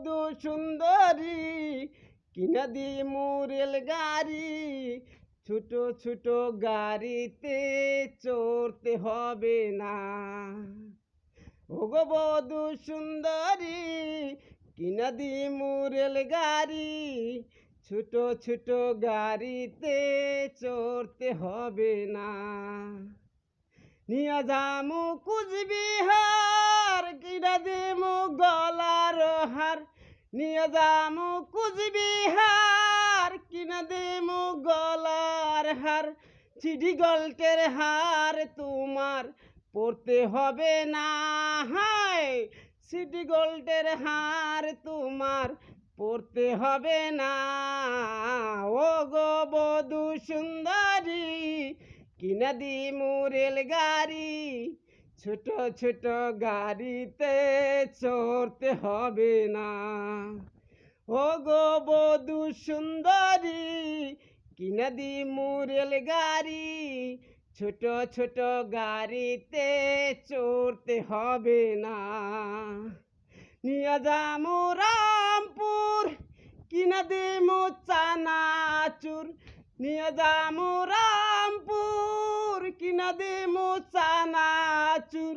বধূ সুন্দরী কিনা দিমু রেল গাড়ি, ছোট ছোট গাড়িতে চড়তে হবে না। ওগো বধূ সুন্দরী কিনা দিমু রেল গাড়ি, ছোট ছোট গাড়িতে চড়তে হবে না। নিয়া যামু কুচবিহার কিনা দিমু গলার হার, নিয়ে যামু কুচবিহার কিনা দিমু গলার হার। সিটি গোল্ডের হার তোমার পড়তে হবে না, হায় সিটি গোল্ডের হার তোমার পড়তে হবে না। ও গো বধূ সুন্দরী কিনা দিমু রেল গাড়ি, ছোট ছোট গাড়িতে চড়তে হবে না। ও গো বধূ সুন্দরী কিনা দিমু রেল গাড়ি, ছোট ছোট গাড়িতে চড়তে হবে না। নিয়ে যামু রামপুর কিনা দিমু চানাচুর, নিয়ে যামু রামপুর কিনা দিমু চানাচুর।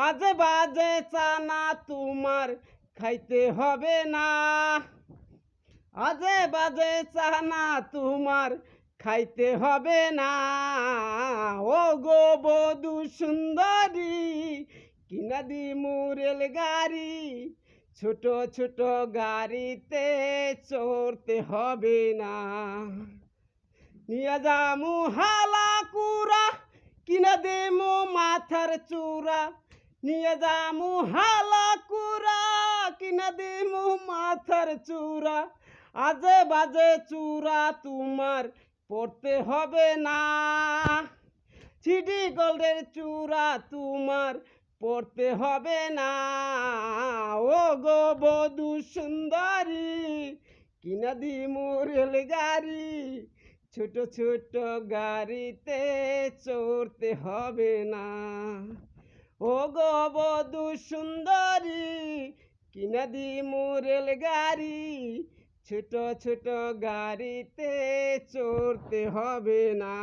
আজে বাজে চানা তোমার খাইতে হবে না, আজে বাজে চানা তোমার খাইতে হবে না। ও গো বধূ সুন্দরী কিনা দিমু রেল গাড়ি, ছোট ছোট গাড়িতে চড়তে হবে না। নিয়ে যামু হালাকুড়া কিনা দিমু মাথার চূড়া, নিয়ে যামু হালাকুড়া কিনা দিমু মাথার চূড়া। আজে বাজে চূড়া তোমার পড়তে হবে না, সিটি গোল্ডের চূড়া তোমার পড়তে হবে না। ও গো বধূ সুন্দরী কিনা দিমু রেল গাড়ি, ছোট ছোট গাড়িতে চড়তে হবে না। ও গো বধূ সুন্দরী কিনা দিমু রেল গাড়ি, ছোট ছোট গাড়িতে চড়তে হবে না।